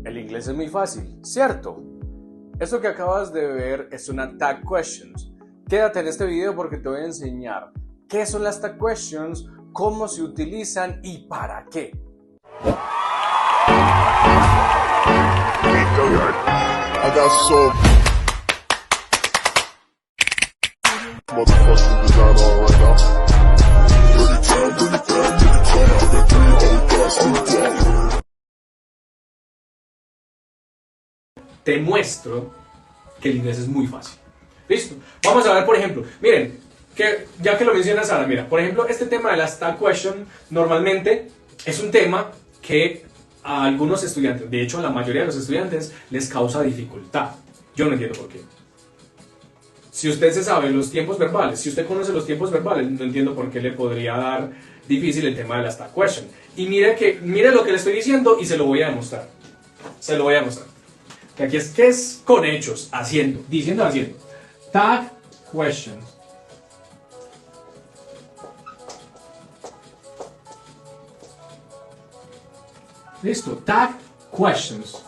El inglés es muy fácil, ¿cierto? Esto que acabas de ver es una Tag Questions. Quédate en este video porque te voy a enseñar qué son las Tag Questions, cómo se utilizan y para qué. Te muestro que el inglés es muy fácil. ¿Listo? Vamos a ver, por ejemplo, miren, que ya que lo menciona Sara, mira, por ejemplo, este tema de las tag question normalmente es un tema que a algunos estudiantes, de hecho a la mayoría de los estudiantes, les causa dificultad. Yo no entiendo por qué. Si usted se sabe los tiempos verbales, si usted conoce los tiempos verbales, no entiendo por qué le podría dar difícil el tema de las tag question. Y mire lo que le estoy diciendo y se lo voy a demostrar. Se lo voy a demostrar. Que aquí es que es con hechos, haciendo, diciendo, haciendo. Tag questions. Listo, tag questions.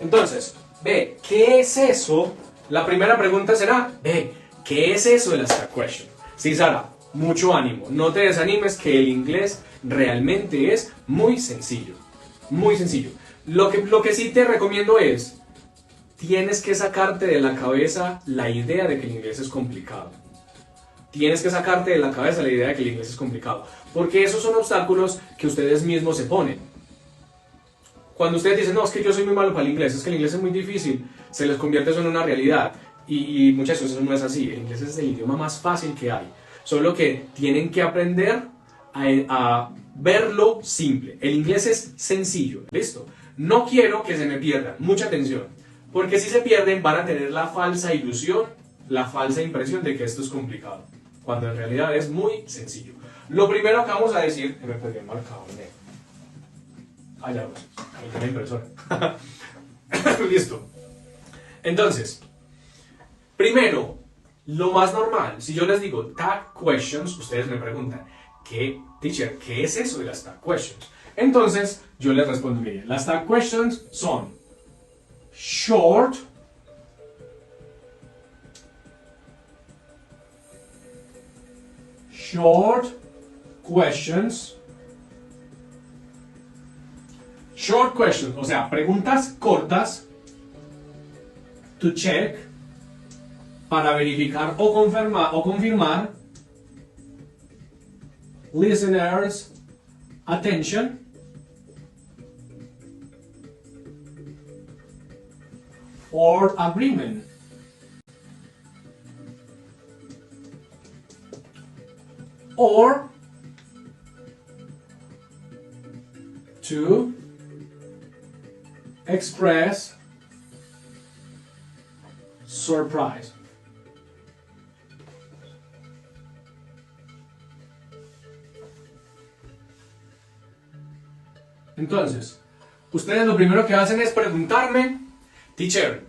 Entonces, ve, ¿qué es eso? La primera pregunta será, ve, ¿qué es eso de las tag questions? Sí, Sara, mucho ánimo, no te desanimes que el inglés realmente es muy sencillo. Muy sencillo. Lo que sí te recomiendo es, tienes que sacarte de la cabeza la idea de que el inglés es complicado. Tienes que sacarte de la cabeza la idea de que el inglés es complicado. Porque esos son obstáculos que ustedes mismos se ponen. Cuando ustedes dicen, no, es que yo soy muy malo para el inglés, es que el inglés es muy difícil, se les convierte eso en una realidad. Y muchas veces no es así. El inglés es el idioma más fácil que hay. Solo que tienen que aprender a verlo simple. El inglés es sencillo. ¿Listo? No quiero que se me pierdan, mucha atención, porque si se pierden van a tener la falsa ilusión, la falsa impresión de que esto es complicado, cuando en realidad es muy sencillo. Lo primero que vamos a decir, me perdí el marcador, ya lo tengo la impresora. Listo. Entonces, primero, lo más normal, si yo les digo tag questions, ustedes me preguntan, teacher, ¿qué es eso de las tag questions? Entonces, yo les respondo, mire, las tag questions son short questions. Short questions, o sea, preguntas cortas to check, para verificar o confirmar listeners' attention or agreement. Or to express surprise. Entonces, ustedes lo primero que hacen es preguntarme, teacher,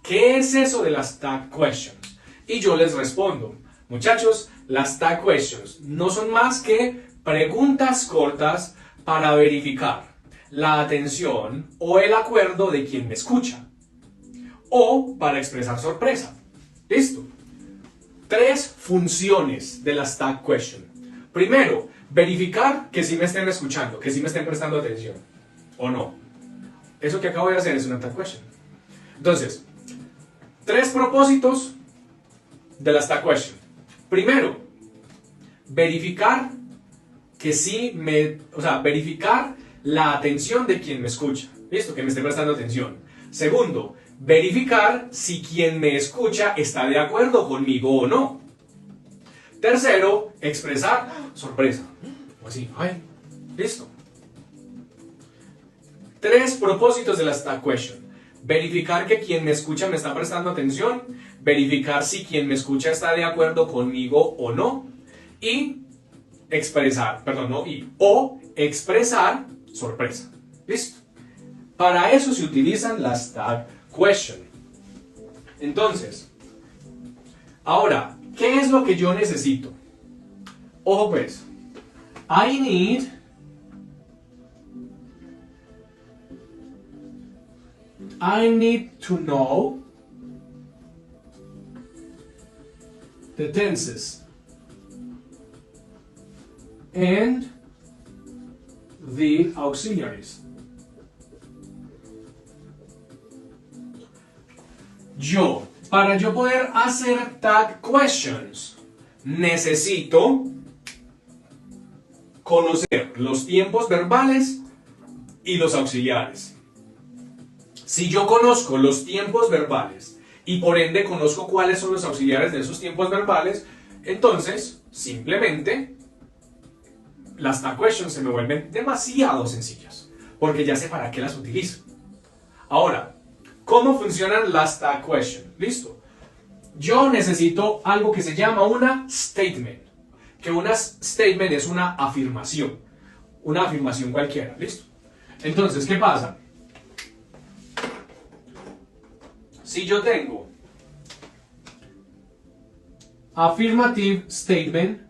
¿qué es eso de las tag questions? Y yo les respondo, muchachos, las tag questions no son más que preguntas cortas para verificar la atención o el acuerdo de quien me escucha, o para expresar sorpresa. Listo. 3 funciones de las tag questions. Primero, verificar que sí me estén escuchando, que sí me estén prestando atención, o no. Eso que acabo de hacer es una tag question. Entonces, 3 propósitos de las tag question. Primero, verificar que sí verificar la atención de quien me escucha. ¿Listo? Que me esté prestando atención. Segundo, verificar si quien me escucha está de acuerdo conmigo o no. Tercero, expresar sorpresa. O así, ay, listo. 3 propósitos de las tag question. Verificar que quien me escucha me está prestando atención. Verificar si quien me escucha está de acuerdo conmigo o no. Y expresar sorpresa. ¿Listo? Para eso se utilizan las tag question. Entonces, ahora, ¿qué es lo que yo necesito? Ojo pues, I need I need to know the tenses and the auxiliaries. Para yo poder hacer tag questions, necesito conocer los tiempos verbales y los auxiliares. Si yo conozco los tiempos verbales y por ende conozco cuáles son los auxiliares de esos tiempos verbales, entonces simplemente las tag questions se me vuelven demasiado sencillas, porque ya sé para qué las utilizo. Ahora, ¿cómo funcionan las tag questions? Listo. Yo necesito algo que se llama una statement. Que una statement es una afirmación cualquiera. Listo. Entonces, ¿qué pasa? Si yo tengo affirmative statement,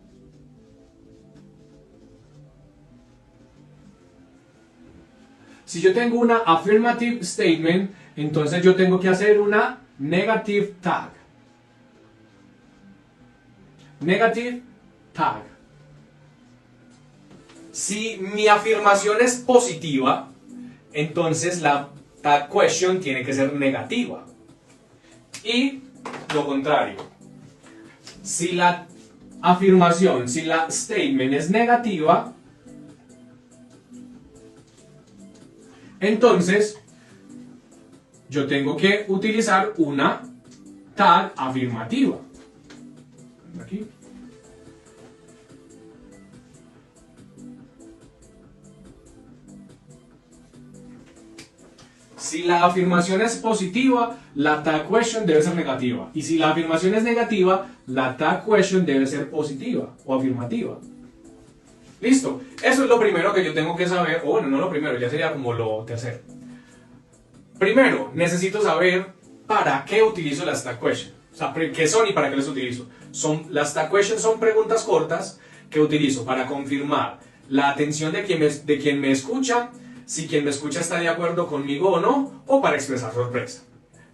entonces yo tengo que hacer una negative tag. Negative tag. Si mi afirmación es positiva, entonces la tag question tiene que ser negativa. Y lo contrario. Si la statement es negativa, entonces yo tengo que utilizar una tag afirmativa. Aquí. Si la afirmación es positiva, la tag question debe ser negativa. Y si la afirmación es negativa, la tag question debe ser positiva o afirmativa. Listo. Eso es lo primero que yo tengo que saber. O bueno, no lo primero, ya sería como lo tercero. Primero, necesito saber para qué utilizo las tag questions. O sea, qué son y para qué las utilizo. Las tag questions son preguntas cortas que utilizo para confirmar la atención de quien me escucha, si quien me escucha está de acuerdo conmigo o no, o para expresar sorpresa.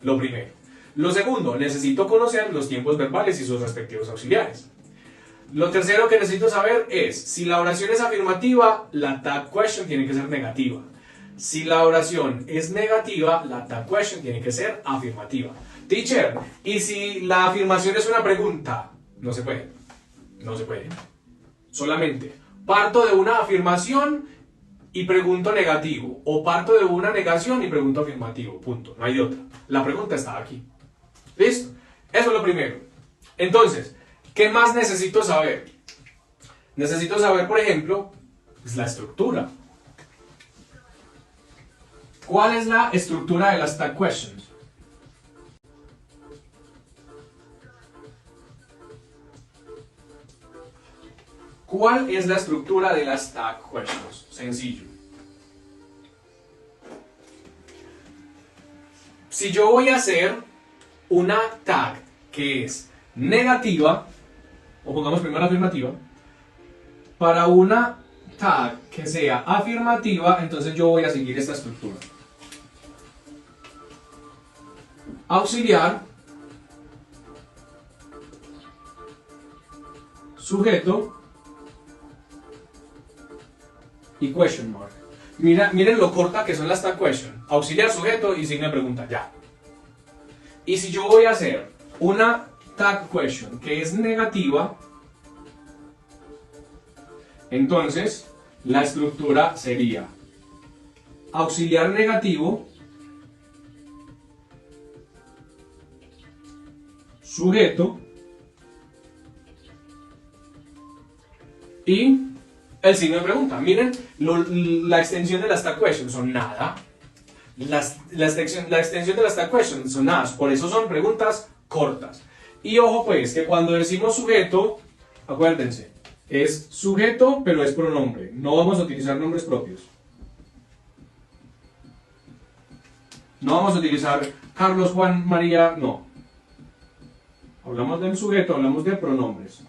Lo primero. Lo segundo, necesito conocer los tiempos verbales y sus respectivos auxiliares. Lo tercero que necesito saber es, si la oración es afirmativa, la tag question tiene que ser negativa. Si la oración es negativa, la tag question tiene que ser afirmativa. Teacher, ¿y si la afirmación es una pregunta? No se puede. No se puede. Solamente parto de una afirmación y pregunto negativo, o parto de una negación y pregunto afirmativo, punto, no hay de otra. La pregunta está aquí. ¿Listo? Eso es lo primero. Entonces, ¿qué más necesito saber? Necesito saber, por ejemplo, pues, la estructura. ¿Cuál es la estructura de las tag questions? ¿Cuál es la estructura de las tag questions? Sencillo. Si yo voy a hacer una tag que es negativa, o pongamos primero afirmativa, para una tag que sea afirmativa, entonces yo voy a seguir esta estructura. Auxiliar, sujeto y question mark. Miren lo corta que son las tag question. Auxiliar, sujeto y signo de pregunta, ya. Y si yo voy a hacer una tag question que es negativa, entonces la estructura sería auxiliar negativo, sujeto y el signo de pregunta. Miren, la extensión de las tag questions son nada. La extensión de las tag questions son nada. Por eso son preguntas cortas. Y ojo pues, que cuando decimos sujeto, acuérdense, es sujeto pero es pronombre. No vamos a utilizar nombres propios. No vamos a utilizar Carlos, Juan, María, no. Hablamos del sujeto, hablamos de pronombres.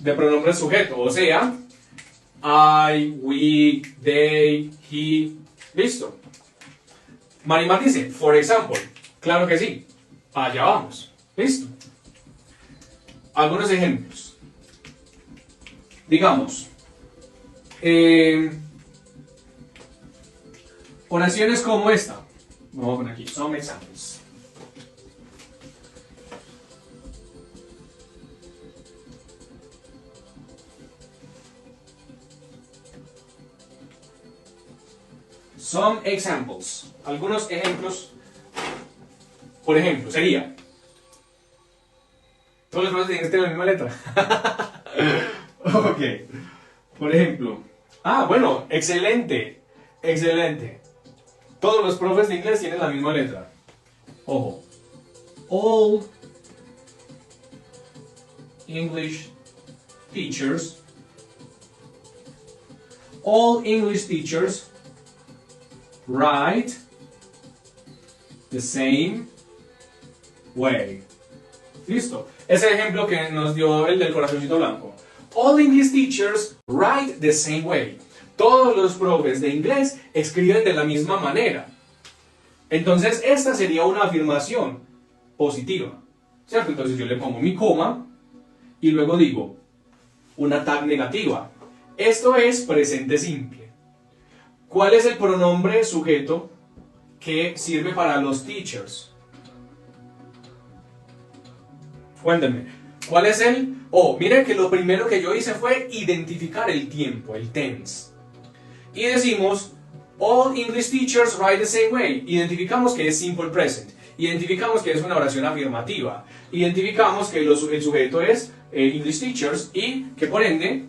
De pronombres sujeto, o sea, I, we, they, he, listo. Marimar dice, for example. Claro que sí. Allá vamos. ¿Listo? Algunos ejemplos. Digamos, oraciones como esta. Vamos a poner aquí, some examples. Some examples. Algunos ejemplos. Por ejemplo, sería. Todos los profes tienen que tener la misma letra. Ok. Por ejemplo. Ah, bueno, excelente. Excelente. Todos los profes de inglés tienen la misma letra. Ojo. All English teachers. All English teachers write the same way. Listo. Ese ejemplo que nos dio el del corazoncito blanco. All English teachers write the same way. Todos los profes de inglés escriben de la misma manera. Entonces, esta sería una afirmación positiva. ¿Cierto? Entonces yo le pongo mi coma y luego digo una tag negativa. Esto es presente simple. ¿Cuál es el pronombre sujeto que sirve para los teachers? Cuéntenme. ¿Cuál es el? Oh, miren que lo primero que yo hice fue identificar el tiempo, el tense. Y decimos, all English teachers write the same way. Identificamos que es simple present. Identificamos que es una oración afirmativa. Identificamos que el sujeto es English teachers y que por ende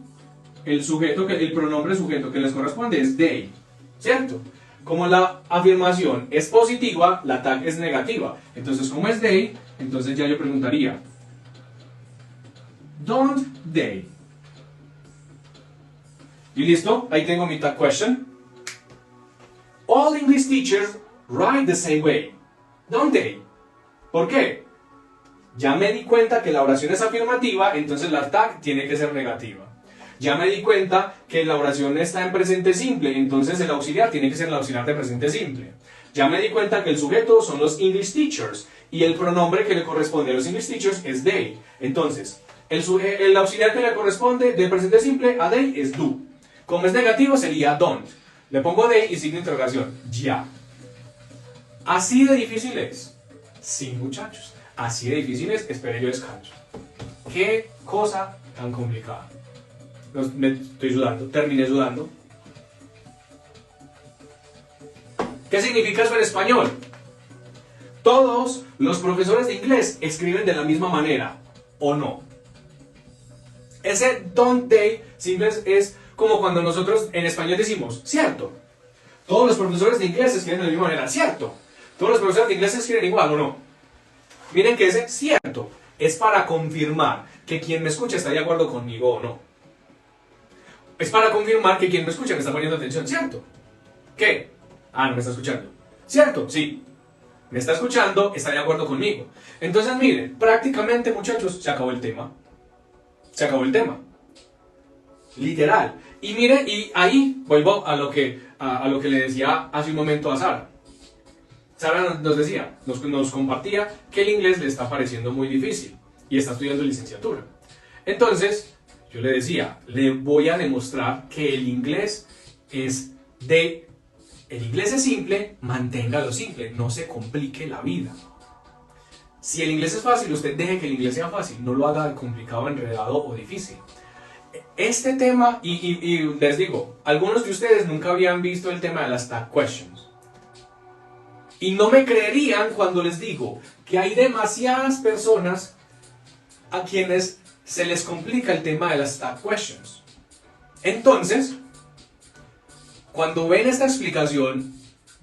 el pronombre sujeto que les corresponde es they. ¿Cierto? Como la afirmación es positiva, la tag es negativa. Entonces, como es they, entonces ya yo preguntaría, don't they? ¿Y listo? Ahí tengo mi tag question. All English teachers write the same way. Don't they? ¿Por qué? Ya me di cuenta que la oración es afirmativa, entonces la tag tiene que ser negativa. Ya me di cuenta que la oración está en presente simple, entonces el auxiliar tiene que ser el auxiliar de presente simple. Ya me di cuenta que el sujeto son los English teachers y el pronombre que le corresponde a los English teachers es they. Entonces, el auxiliar que le corresponde de presente simple a they es do. Como es negativo sería don't. Le pongo they y signo de interrogación. Ya. Así de difícil es. Sí, muchachos. Así de difícil es. Espere, yo descanso. Qué cosa tan complicada. Me estoy sudando. Terminé sudando. ¿Qué significa eso en español? Todos los profesores de inglés escriben de la misma manera. ¿O no? Ese don't they simple es como cuando nosotros en español decimos, cierto. Todos los profesores de inglés escriben de la misma manera, cierto. Todos los profesores de inglés escriben igual, ¿o no? Miren que ese cierto es para confirmar que quien me escucha está de acuerdo conmigo o no. Es para confirmar que quien me escucha me está poniendo atención, ¿cierto? ¿Qué? Ah, no me está escuchando. ¿Cierto? Sí. Me está escuchando, está de acuerdo conmigo. Entonces, miren, prácticamente, muchachos, se acabó el tema. Se acabó el tema. Literal. Y miren, y ahí vuelvo a lo que le decía hace un momento a Sara. Sara nos decía, nos compartía que el inglés le está pareciendo muy difícil y está estudiando licenciatura. Entonces, yo le decía, le voy a demostrar que el inglés es simple, manténgalo simple, no se complique la vida. Si el inglés es fácil, usted deje que el inglés sea fácil, no lo haga complicado, enredado o difícil. Este tema, y les digo, algunos de ustedes nunca habían visto el tema de las tag questions. Y no me creerían cuando les digo que hay demasiadas personas a quienes se les complica el tema de las tag questions. Entonces, cuando ven esta explicación,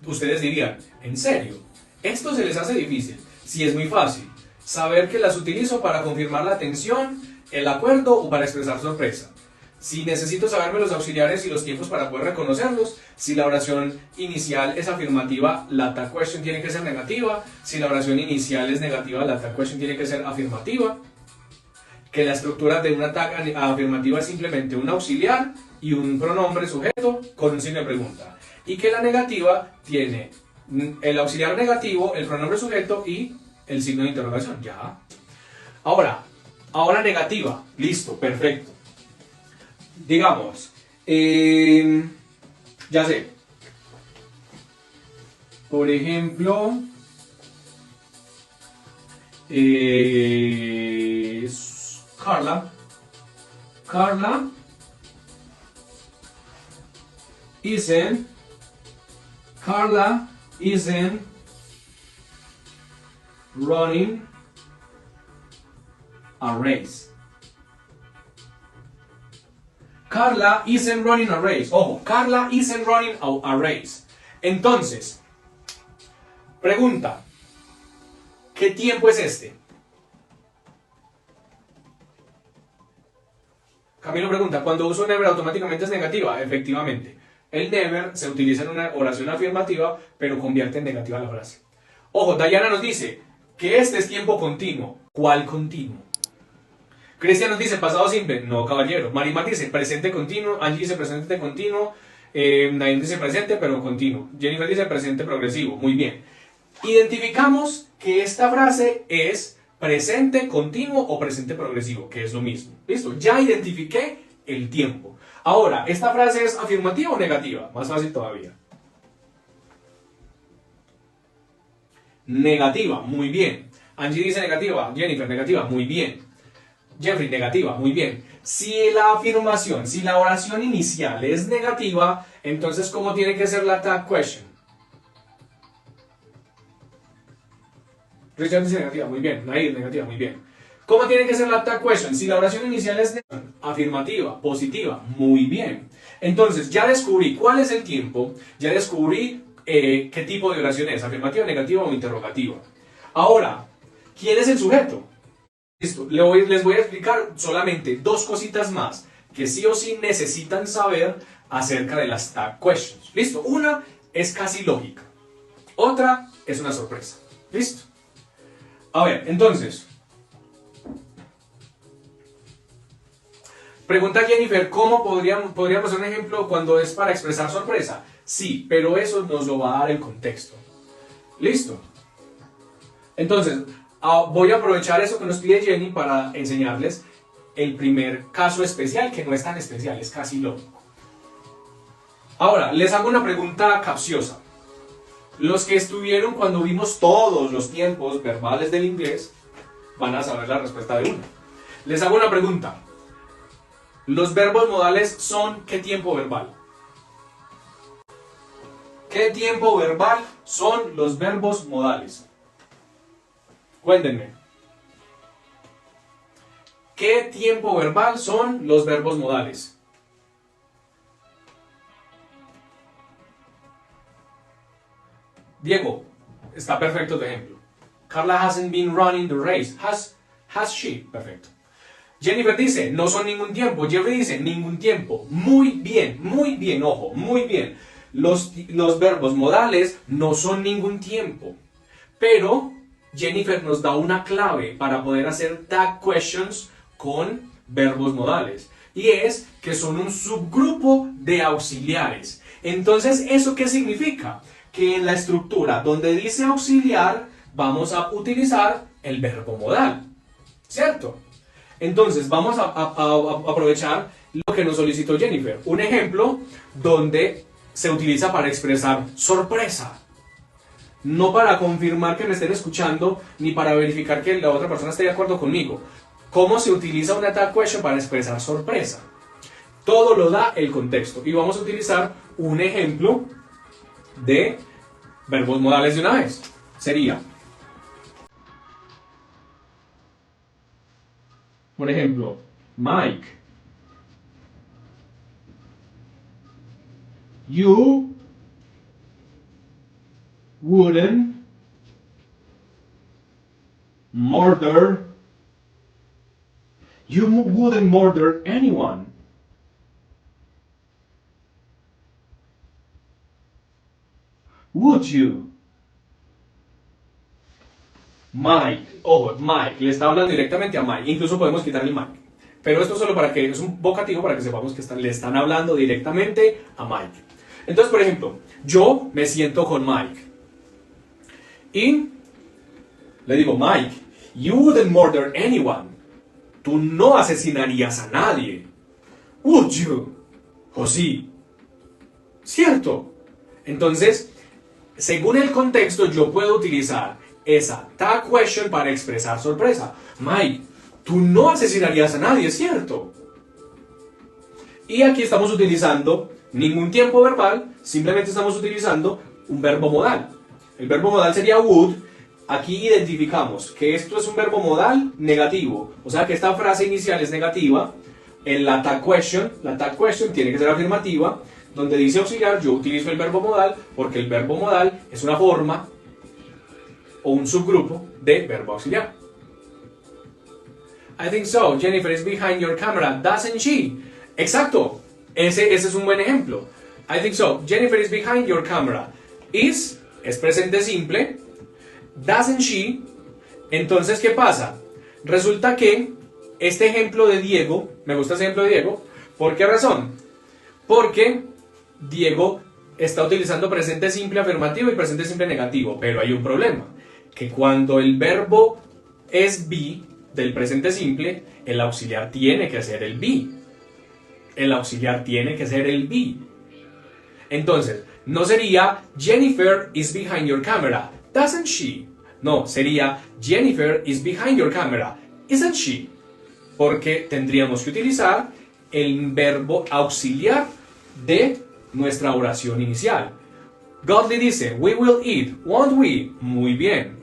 ustedes dirían, ¿en serio? ¿Esto se les hace difícil? Sí, es muy fácil. Saber que las utilizo para confirmar la atención, el acuerdo o para expresar sorpresa. Si necesito saberme los auxiliares y los tiempos para poder reconocerlos, si la oración inicial es afirmativa, la tag question tiene que ser negativa. Si la oración inicial es negativa, la tag question tiene que ser afirmativa. Que la estructura de una tag afirmativa es simplemente un auxiliar y un pronombre sujeto con un signo de pregunta. Y que la negativa tiene el auxiliar negativo, el pronombre sujeto y el signo de interrogación. Ya. Ahora negativa. Listo, perfecto. Digamos, ya sé. Por ejemplo, Carla isn't running a race. Carla isn't running a race. Ojo, Carla isn't running a race. Entonces, pregunta, ¿qué tiempo es este? Camilo pregunta, cuando uso never automáticamente es negativa. Efectivamente, el never se utiliza en una oración afirmativa, pero convierte en negativa la frase. Ojo, Dayana nos dice que este es tiempo continuo. ¿Cuál continuo? Cristian nos dice pasado simple. No, caballero. Marimar dice presente continuo. Angie dice presente continuo. Nain dice presente pero continuo. Jennifer dice presente progresivo. Muy bien. Identificamos que esta frase es presente continuo o presente progresivo, que es lo mismo. ¿Listo? Ya identifiqué el tiempo. Ahora, ¿esta frase es afirmativa o negativa? Más fácil todavía. Negativa, muy bien. Angie dice negativa. Jennifer, negativa, muy bien. Jeffrey, negativa, muy bien. Si la afirmación, si la oración inicial es negativa, entonces ¿cómo tiene que ser la tag question? Richard dice negativa, muy bien. Nair, negativa, muy bien. ¿Cómo tiene que ser la tag question? Si la oración inicial es afirmativa, positiva, muy bien. Entonces, ya descubrí cuál es el tiempo, ya descubrí qué tipo de oración es, afirmativa, negativa o interrogativa. Ahora, ¿quién es el sujeto? Listo, les voy a explicar solamente dos cositas más que sí o sí necesitan saber acerca de las tag questions. Listo, una es casi lógica, otra es una sorpresa. Listo. A ver, entonces, pregunta Jennifer, ¿cómo podríamos hacer un ejemplo cuando es para expresar sorpresa? Sí, pero eso nos lo va a dar el contexto. Listo. Entonces, voy a aprovechar eso que nos pide Jenny para enseñarles el primer caso especial, que no es tan especial, es casi lógico. Ahora, les hago una pregunta capciosa. Los que estuvieron cuando vimos todos los tiempos verbales del inglés van a saber la respuesta de uno. Les hago una pregunta. ¿Los verbos modales son qué tiempo verbal? ¿Qué tiempo verbal son los verbos modales? Cuéntenme. ¿Qué tiempo verbal son los verbos modales? Diego, está perfecto tu ejemplo. Carla hasn't been running the race. Has she? Perfecto. Jennifer dice, no son ningún tiempo. Jeffrey dice, ningún tiempo. Muy bien, ojo, muy bien. Los verbos modales no son ningún tiempo. Pero Jennifer nos da una clave para poder hacer tag questions con verbos modales. Y es que son un subgrupo de auxiliares. Entonces, ¿eso qué significa? Que en la estructura donde dice auxiliar vamos a utilizar el verbo modal, ¿cierto? Entonces vamos a aprovechar lo que nos solicitó Jennifer. Un ejemplo donde se utiliza para expresar sorpresa. No para confirmar que me estén escuchando, ni para verificar que la otra persona esté de acuerdo conmigo. ¿Cómo se utiliza una tag question para expresar sorpresa? Todo lo da el contexto. Y vamos a utilizar un ejemplo de verbos modales de una vez. Sería, por ejemplo, Mike, you wouldn't murder anyone. Would you? Mike, ojo, Mike, le está hablando directamente a Mike, incluso podemos quitarle el Mike. Pero esto solo para que, es un vocativo para que sepamos que le están hablando directamente a Mike. Entonces, por ejemplo, yo me siento con Mike. Y le digo, Mike, you wouldn't murder anyone. Tú no asesinarías a nadie. Would you? ¿O sí? ¿Cierto? Entonces, según el contexto, yo puedo utilizar esa tag question para expresar sorpresa. Mike, tú no asesinarías a nadie, ¿cierto? Y aquí estamos utilizando ningún tiempo verbal, simplemente estamos utilizando un verbo modal. El verbo modal sería would. Aquí identificamos que esto es un verbo modal negativo, o sea que esta frase inicial es negativa. En la tag question tiene que ser afirmativa. Donde dice auxiliar, yo utilizo el verbo modal porque el verbo modal es una forma o un subgrupo de verbo auxiliar. I think so. Jennifer is behind your camera, doesn't she? Exacto. Ese es un buen ejemplo. I think so. Jennifer is behind your camera. Is es presente simple. Doesn't she? Entonces, ¿qué pasa? Resulta que este ejemplo de Diego, me gusta ese ejemplo de Diego, ¿por qué razón? Porque Diego está utilizando presente simple afirmativo y presente simple negativo, pero hay un problema, que cuando el verbo es be del presente simple, el auxiliar tiene que ser el be. El auxiliar tiene que ser el be. Entonces, no sería Jennifer is behind your camera, doesn't she? No, sería Jennifer is behind your camera, isn't she? Porque tendríamos que utilizar el verbo auxiliar de nuestra oración inicial. Godly dice, we will eat, won't we? Muy bien.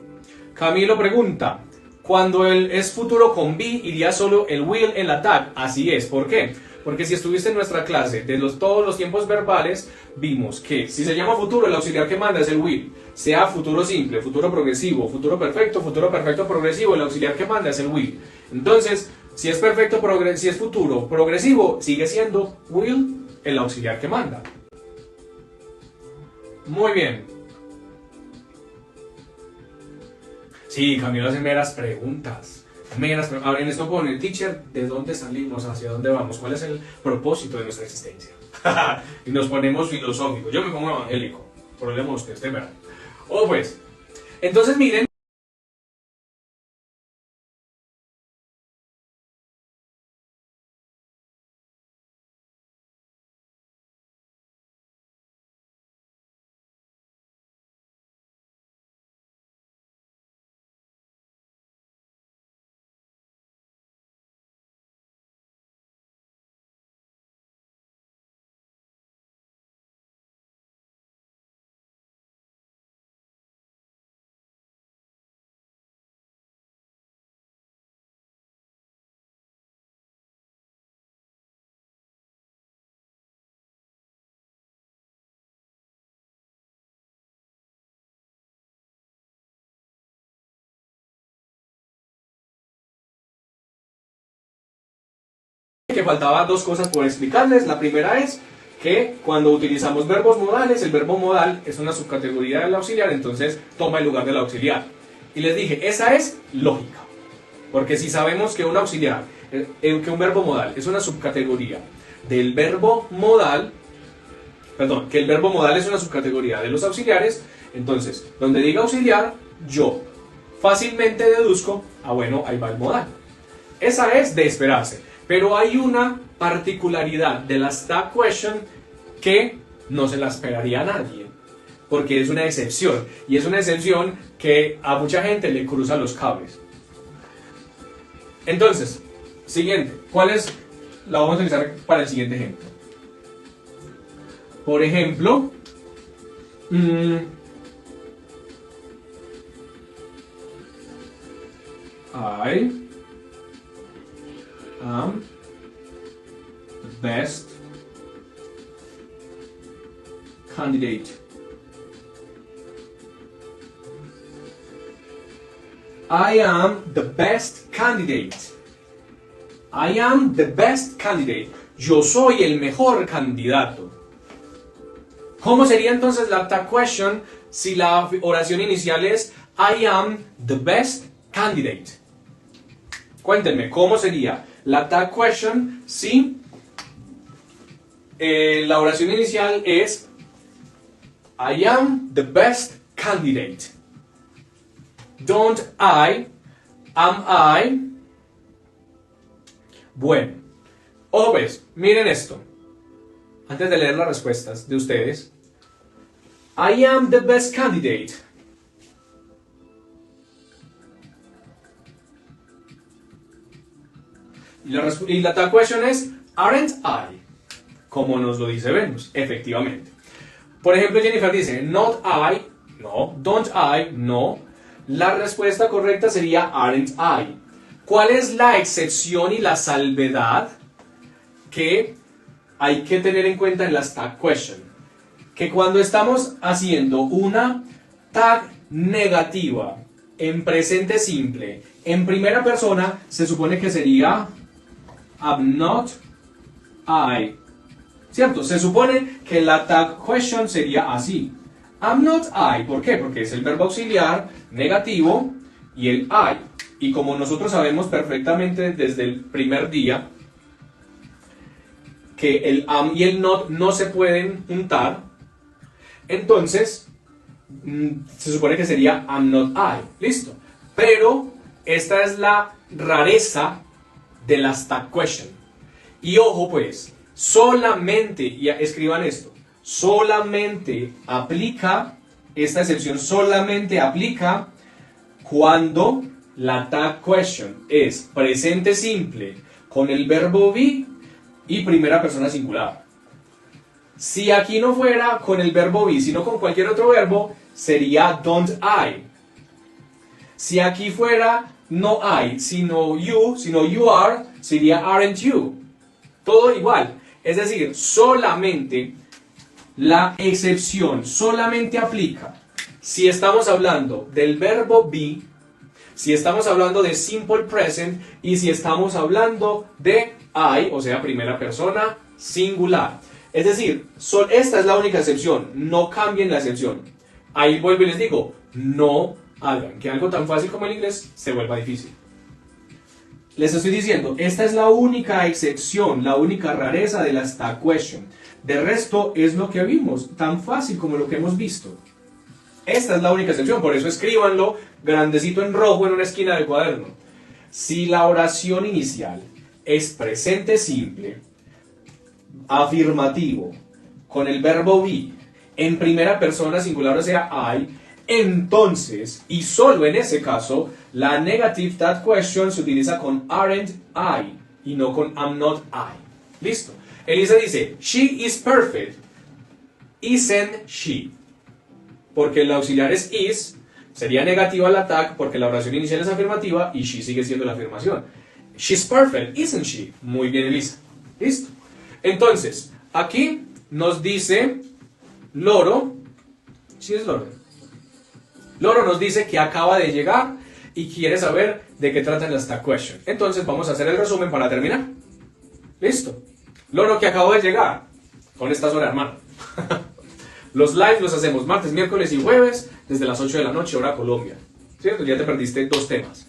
Camilo pregunta, cuando el es futuro con be, iría solo el will en la tag. Así es, ¿por qué? Porque si estuviste en nuestra clase de todos los tiempos verbales, vimos que si se llama futuro, el auxiliar que manda es el will. Sea futuro simple, futuro progresivo, futuro perfecto progresivo, el auxiliar que manda es el will. Entonces, si es perfecto, si es futuro progresivo, sigue siendo will el auxiliar que manda. Muy bien. Sí, Camilo hace meras preguntas. Ahora en esto pone, teacher, ¿de dónde salimos? ¿Hacia dónde vamos? ¿Cuál es el propósito de nuestra existencia? Y nos ponemos filosóficos. Yo me pongo evangélico. Problema usted, ¿verdad? O pues, entonces miren. Que faltaba dos cosas por explicarles. La primera es que cuando utilizamos verbos modales, el verbo modal es una subcategoría del auxiliar, entonces toma el lugar del auxiliar. Y les dije, esa es lógica. Porque si sabemos que un auxiliar, que un verbo modal es una subcategoría del verbo modal, perdón, que el verbo modal es una subcategoría de los auxiliares, entonces, donde diga auxiliar, yo fácilmente deduzco, bueno, ahí va el modal. Esa es de esperarse. Pero hay una particularidad de las tag question que no se la esperaría a nadie, porque es una excepción, y es una excepción que a mucha gente le cruza los cables. Entonces, siguiente, ¿cuál es? La vamos a utilizar para el siguiente ejemplo. Por ejemplo, I am the best candidate. I am the best candidate. I am the best candidate. Yo soy el mejor candidato. ¿Cómo sería entonces la tag question si la oración inicial es I am the best candidate? Cuéntenme, ¿cómo sería la tag question si la oración inicial es I am the best candidate? don't I, am I. Bueno, ojo pues, miren esto. Antes de leer las respuestas de ustedes. I am the best candidate. Y la tag question es, aren't I? Como nos lo dice Venus, efectivamente. Por ejemplo, Jennifer dice, not I, no. Don't I, no. La respuesta correcta sería aren't I. ¿Cuál es la excepción y la salvedad que hay que tener en cuenta en las tag question? Que cuando estamos haciendo una tag negativa en presente simple, en primera persona, se supone que sería am not I. ¿Cierto? Se supone que la tag question sería así. Am not I. ¿Por qué? Porque es el verbo auxiliar negativo y el I. Y como nosotros sabemos perfectamente desde el primer día que el am y el not no se pueden juntar, entonces se supone que sería am not I. Listo. Pero esta es la rareza de las tag question. Y ojo pues, solamente, y escriban esto, solamente aplica, esta excepción solamente aplica cuando la tag question es presente simple con el verbo be y primera persona singular. Si aquí no fuera con el verbo be, sino con cualquier otro verbo, sería don't I. Si aquí fuera no I, sino you are, sería aren't you. Todo igual. Es decir, solamente la excepción solamente aplica si estamos hablando del verbo be, si estamos hablando de simple present y si estamos hablando de I, o sea, primera persona singular. Es decir, esta es la única excepción, no cambien la excepción. Ahí vuelvo y les digo, no hagan que algo tan fácil como el inglés se vuelva difícil. Les estoy diciendo, esta es la única excepción, la única rareza de la tag question. De resto es lo que vimos, tan fácil como lo que hemos visto. Esta es la única excepción, por eso escríbanlo grandecito en rojo en una esquina del cuaderno. Si la oración inicial es presente simple, afirmativo, con el verbo be, en primera persona singular, o sea, I, entonces, y solo en ese caso, la negative tag question se utiliza con aren't I y no con am not I. Listo. Elisa dice, she is perfect. Isn't she? Porque el auxiliar es is, sería negativa la tag porque la oración inicial es afirmativa y she sigue siendo la afirmación. She's perfect, isn't she? Muy bien, Elisa. Listo. Entonces, aquí nos dice Loro, ¿sí es Loro? Loro nos dice que acaba de llegar y quiere saber de qué tratan las tag question. Entonces vamos a hacer el resumen para terminar. Listo. Loro que acabo de llegar. Con estas horas, hermano. Los lives los hacemos martes, miércoles y jueves desde las 8 de la noche, hora Colombia. ¿Cierto? Ya te perdiste 2 temas.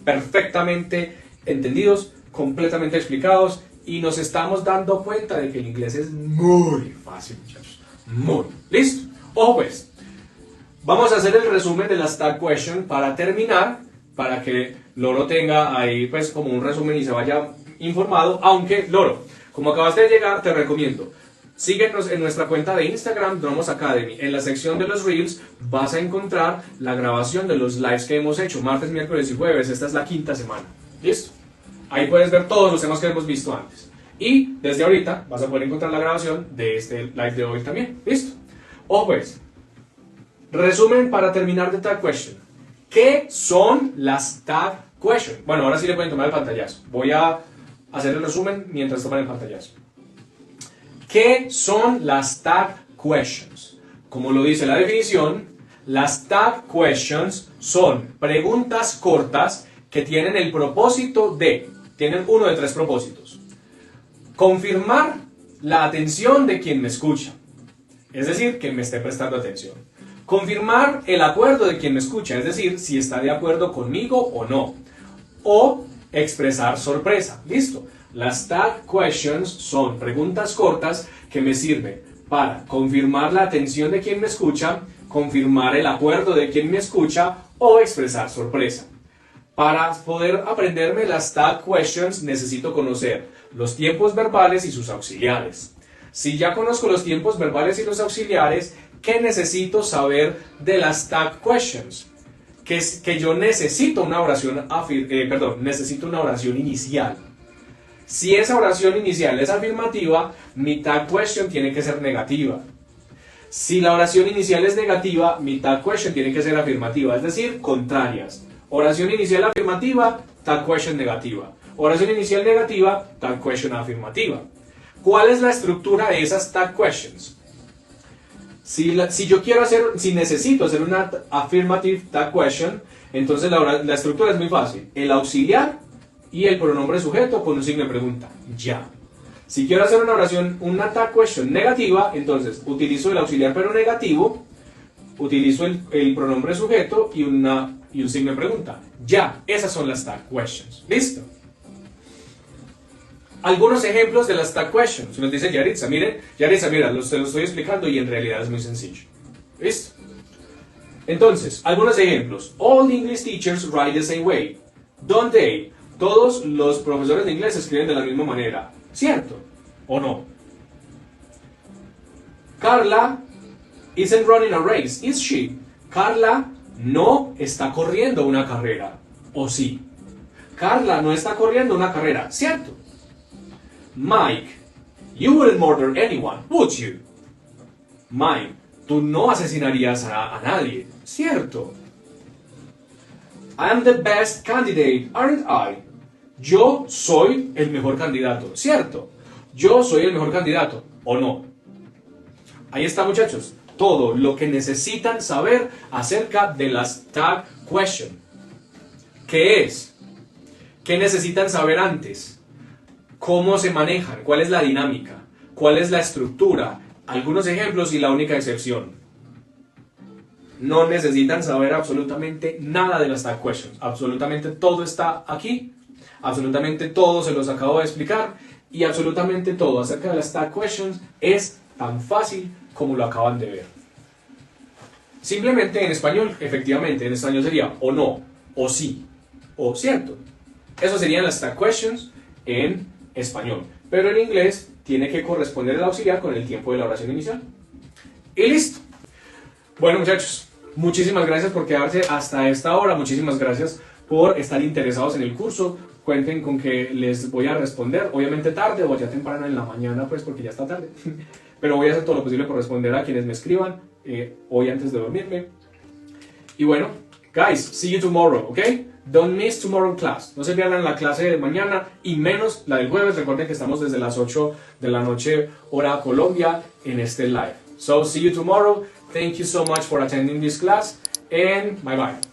Perfectamente entendidos, completamente explicados y nos estamos dando cuenta de que el inglés es muy fácil, muchachos. Muy. ¿Listo? Ojo pues. Vamos a hacer el resumen de las tag question para terminar, para que Loro tenga ahí pues como un resumen y se vaya informado. Aunque, Loro, como acabaste de llegar, te recomiendo, síguenos en nuestra cuenta de Instagram, Dromos Academy. En la sección de los Reels vas a encontrar la grabación de los lives que hemos hecho, martes, miércoles y jueves. Esta es la 5ª semana. ¿Listo? Ahí puedes ver todos los temas que hemos visto antes. Y desde ahorita vas a poder encontrar la grabación de este live de hoy también. ¿Listo? Ojo pues. Resumen para terminar de tag question. ¿Qué son las tag question? Bueno, ahora sí le pueden tomar el pantallazo. Voy a hacer el resumen mientras toman el pantallazo. ¿Qué son las tag questions? Como lo dice la definición, las tag questions son preguntas cortas que tienen el propósito de, tienen uno de 3 propósitos. Confirmar la atención de quien me escucha. Es decir, que me esté prestando atención. Confirmar el acuerdo de quien me escucha, es decir, si está de acuerdo conmigo o no. O expresar sorpresa. Listo. Las tag questions son preguntas cortas que me sirven para confirmar la atención de quien me escucha, confirmar el acuerdo de quien me escucha o expresar sorpresa. Para poder aprenderme las tag questions necesito conocer los tiempos verbales y sus auxiliares. Si ya conozco los tiempos verbales y los auxiliares, ¿qué necesito saber de las tag questions? Que yo necesito una oración, necesito una oración inicial. Si esa oración inicial es afirmativa, mi tag question tiene que ser negativa. Si la oración inicial es negativa, mi tag question tiene que ser afirmativa, es decir, contrarias. Oración inicial afirmativa, tag question negativa. Oración inicial negativa, tag question afirmativa. ¿Cuál es la estructura de esas tag questions? Si necesito hacer una affirmative tag question, entonces la estructura es muy fácil. El auxiliar y el pronombre sujeto con un signo de pregunta. Ya. Si quiero hacer una tag question negativa, entonces utilizo el auxiliar pero negativo, utilizo el pronombre sujeto y un signo de pregunta. Ya, esas son las tag questions. ¿Listo? Algunos ejemplos de las tag questions. Nos dice Yaritza, miren, Yaritza, mira, se lo estoy explicando y en realidad es muy sencillo. ¿Listo? Entonces, algunos ejemplos. All English teachers write the same way. Don't they? Todos los profesores de inglés escriben de la misma manera. ¿Cierto? ¿O no? Carla isn't running a race, is she? Carla no está corriendo una carrera. ¿O sí? Carla no está corriendo una carrera. ¿Cierto? Mike, you wouldn't murder anyone, would you? Mike, tú no asesinarías a nadie. ¿Cierto? I am the best candidate, aren't I? Yo soy el mejor candidato, ¿cierto? Yo soy el mejor candidato, ¿o no? Ahí está, muchachos, todo lo que necesitan saber acerca de las tag question. ¿Qué es? ¿Qué necesitan saber antes? ¿Cómo se manejan? ¿Cuál es la dinámica? ¿Cuál es la estructura? Algunos ejemplos y la única excepción. No necesitan saber absolutamente nada de las tag questions. Absolutamente todo está aquí. Absolutamente todo se los acabo de explicar. Y absolutamente todo acerca de las tag questions es tan fácil como lo acaban de ver. Simplemente en español, efectivamente, en español sería o no, o sí, o cierto. Eso serían las tag questions en español. Pero en inglés tiene que corresponder el auxiliar con el tiempo de la oración inicial. Y listo. Bueno, muchachos, muchísimas gracias por quedarse hasta esta hora. Muchísimas gracias por estar interesados en el curso. Cuenten con que les voy a responder, obviamente tarde o ya temprano en la mañana, pues porque ya está tarde. Pero voy a hacer todo lo posible por responder a quienes me escriban hoy antes de dormirme. Y bueno, guys, see you tomorrow, ¿ok? Don't miss tomorrow class. No se pierdan la clase de mañana y menos la del jueves. Recuerden que estamos desde las 8 de la noche, hora Colombia, en este live. So, see you tomorrow. Thank you so much for attending this class and bye bye.